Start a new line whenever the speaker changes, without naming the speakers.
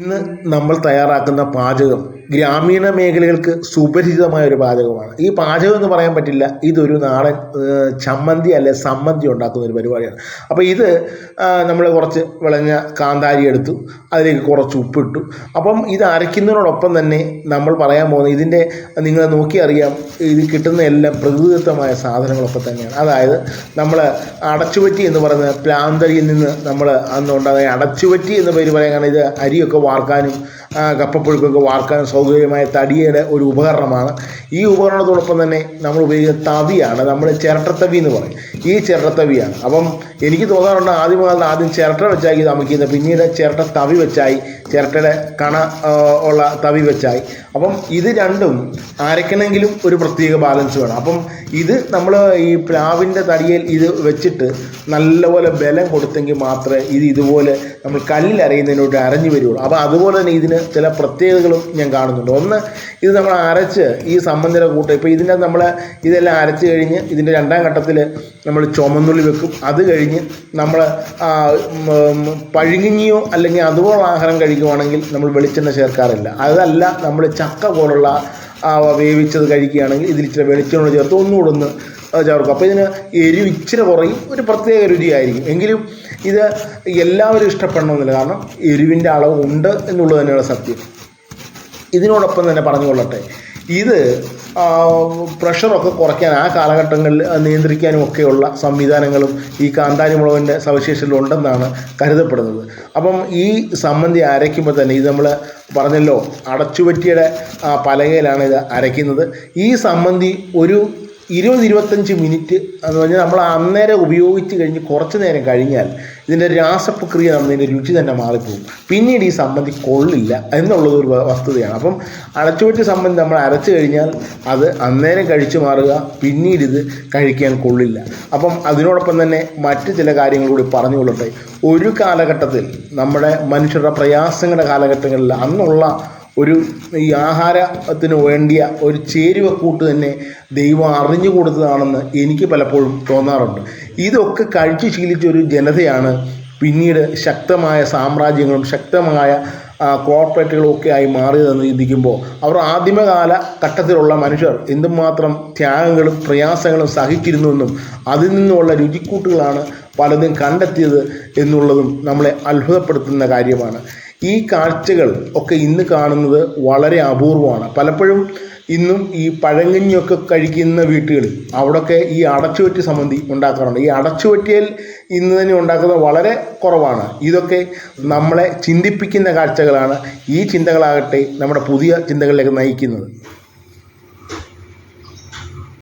ഇന്ന് നമ്മൾ തയ്യാറാക്കുന്ന പാചകം ഗ്രാമീണ മേഖലകൾക്ക് സുപരിചിതമായ ഒരു പാചകമാണ്. ഈ പാചകം എന്ന് പറയാൻ പറ്റില്ല, ഇതൊരു നാടൻ ചമ്മന്തി അല്ലെ സമ്മന്തി ഉണ്ടാക്കുന്ന ഒരു പരിപാടിയാണ്. അപ്പോൾ ഇത് നമ്മൾ കുറച്ച് വിളഞ്ഞ കാന്താരി എടുത്തു, അതിലേക്ക് കുറച്ച് ഉപ്പിട്ടു. അപ്പം ഇത് അരയ്ക്കുന്നതിനോടൊപ്പം തന്നെ നമ്മൾ പറയാൻ പോകുന്നത് ഇതിൻ്റെ നിങ്ങൾ നോക്കി അറിയാം, ഇത് കിട്ടുന്ന എല്ലാം പ്രകൃതിദത്തമായ സാധനങ്ങളൊക്കെ തന്നെയാണ്. അതായത് നമ്മൾ അടച്ചുപറ്റി എന്ന് പറയുന്ന പ്ലാന്തരിയിൽ നിന്ന് നമ്മൾ അന്നുണ്ടാകുന്ന അടച്ചുപറ്റി എന്ന പേര് പറയാൻ കാരണം ഇത് അരിയൊക്കെ വാർക്കാനും കപ്പപ്പുഴുക്കൊക്കെ വാർക്കാനും സൗകര്യമായ തടിയുടെ ഒരു ഉപകരണമാണ്. ഈ ഉപകരണത്തോടൊപ്പം തന്നെ നമ്മൾ ഉപയോഗിക്കുന്ന തവിയാണ്, നമ്മൾ ചിരട്ടത്തവി എന്ന് പറയും. ഈ ചിരട്ടത്തവിയാണ്. അപ്പം എനിക്ക് തോന്നാറുണ്ട് ആദ്യം ചിരട്ട വെച്ചായി തമിക്കുന്നത്, പിന്നീട് ചിരട്ട തവി വെച്ചായി, ചിരട്ടയുടെ കണ ഉള്ള തവി വെച്ചായി. അപ്പം ഇത് രണ്ടും അരയ്ക്കണമെങ്കിലും ഒരു പ്രത്യേക ബാലൻസ് വേണം. അപ്പം ഇത് നമ്മൾ ഈ പ്ലാവിൻ്റെ തടിയിൽ ഇത് വെച്ചിട്ട് നല്ലപോലെ ബലം കൊടുത്തെങ്കിൽ മാത്രമേ ഇതുപോലെ നമ്മൾ കല്ലിൽ അരയുന്നതിനോട്ട് അരഞ്ഞു വരികയുള്ളൂ. അപ്പോൾ അതുപോലെ തന്നെ ഇതിന് ചില പ്രത്യേകതകളും ഞാൻ കാണുന്നുണ്ട്. ഒന്ന്, ഇത് നമ്മൾ അരച്ച് ഈ സമ്മന്തിയുടെ കൂട്ട് ഇപ്പോൾ ഇതിൻ്റെ നമ്മൾ ഇതെല്ലാം അരച്ച് കഴിഞ്ഞ് ഇതിൻ്റെ രണ്ടാം ഘട്ടത്തിൽ നമ്മൾ ചുമന്നുള്ളി വെക്കും. അത് കഴിഞ്ഞ് നമ്മൾ പഴുങ്ങിയോ അല്ലെങ്കിൽ അതുപോലുള്ള ആഹാരം കഴിക്കുവാണെങ്കിൽ നമ്മൾ വെളിച്ചെണ്ണ ചേർക്കാറില്ല. അതല്ല, നമ്മൾ ചക്ക പോലുള്ള വേവിച്ചത് കഴിക്കുകയാണെങ്കിൽ ഇതിൽ ഇച്ചിരി വെളിച്ചെണ്ണ ചേർത്ത് ഒന്നുകൂടെ ചേർക്കും. അപ്പോൾ ഇതിന് എരിവ് ഇച്ചിരി കുറയും, ഒരു പ്രത്യേക രുചിയായിരിക്കും. എങ്കിലും ഇത് എല്ലാവരും ഇഷ്ടപ്പെടണമെന്നില്ല, കാരണം എരിവിൻ്റെ അളവ് ഉണ്ട് എന്നുള്ളത് തന്നെയാണ് സത്യം. ഇതിനോടൊപ്പം തന്നെ പറഞ്ഞുകൊള്ളട്ടെ, ഇത് പ്രഷറൊക്കെ കുറയ്ക്കാൻ ആ കാലഘട്ടങ്ങളിൽ നിയന്ത്രിക്കാനും ഒക്കെയുള്ള സംവിധാനങ്ങളും ഈ കാന്താരി മുളകിൻ്റെ സവിശേഷതയിലുണ്ടെന്നാണ് കരുതപ്പെടുന്നത്. അപ്പം ഈ സമ്മന്തി അരയ്ക്കുമ്പോൾ തന്നെ ഇത് നമ്മൾ പറഞ്ഞല്ലോ അടച്ചുപറ്റിയുടെ പലകയിലാണ് ഇത് അരയ്ക്കുന്നത്. ഈ സമ്മന്തി ഒരു 20-25 മിനിറ്റ് എന്ന് പറഞ്ഞാൽ നമ്മൾ അന്നേരം ഉപയോഗിച്ച് കഴിഞ്ഞ് കുറച്ച് നേരം കഴിഞ്ഞാൽ ഇതിൻ്റെ രാസപ്രക്രിയ ഇതിൻ്റെ രുചി തന്നെ മാറിപ്പോകും. പിന്നീട് ഈ സമ്മന്തി കൊള്ളില്ല എന്നുള്ളതൊരു വസ്തുതയാണ്. അപ്പം അടച്ചുപറ്റി സമ്മന്തി നമ്മൾ അരച്ച് കഴിഞ്ഞാൽ അത് അന്നേരം കഴിച്ചു മാറുക, പിന്നീട് ഇത് കഴിക്കാൻ കൊള്ളില്ല. അപ്പം അതിനോടൊപ്പം തന്നെ മറ്റ് ചില കാര്യങ്ങൾ കൂടി പറഞ്ഞുകൊള്ളട്ടെ. ഒരു കാലഘട്ടത്തിൽ നമ്മുടെ മനുഷ്യരുടെ പ്രയാസങ്ങളുടെ കാലഘട്ടങ്ങളിൽ അന്നുള്ള ഈ ആഹാരത്തിന് വേണ്ടിയ ഒരു ചേരുവക്കൂട്ട് തന്നെ ദൈവം അറിഞ്ഞു കൊടുത്തതാണെന്ന് എനിക്ക് പലപ്പോഴും തോന്നാറുണ്ട്. ഇതൊക്കെ കഴിച്ചു ശീലിച്ച ഒരു ജനതയാണ് പിന്നീട് ശക്തമായ സാമ്രാജ്യങ്ങളും ശക്തമായ കോർപ്പറേറ്റുകളും ഒക്കെ ആയി മാറിയതെന്ന് ചിന്തിക്കുമ്പോൾ അവർ ആദിമകാല ഘട്ടത്തിലുള്ള മനുഷ്യർ എന്തുമാത്രം ത്യാഗങ്ങളും പ്രയാസങ്ങളും സഹിച്ചിരുന്നുവെന്നും അതിൽ നിന്നുള്ള രുചിക്കൂട്ടുകളാണ് പലതും കണ്ടെത്തിയത് എന്നുള്ളതും നമ്മളെ അത്ഭുതപ്പെടുത്തുന്ന കാര്യമാണ്. ഈ കാഴ്ചകൾ ഒക്കെ ഇന്ന് കാണുന്നത് വളരെ അപൂർവമാണ്. പലപ്പോഴും ഇന്നും ഈ പഴങ്കഞ്ഞിയൊക്കെ കഴിക്കുന്ന വീട്ടുകളിൽ അവിടെയൊക്കെ ഈ അടച്ചുപറ്റി സമ്മന്തി ഉണ്ടാക്കാറുണ്ട്. ഈ അടച്ചുപറ്റിയിൽ ഇന്ന് തന്നെ ഉണ്ടാക്കുന്നത് വളരെ കുറവാണ്. ഇതൊക്കെ നമ്മളെ ചിന്തിപ്പിക്കുന്ന കാഴ്ചകളാണ്. ഈ ചിന്തകളാകട്ടെ നമ്മുടെ പുതിയ ചിന്തകളിലേക്ക് നയിക്കുന്നത്.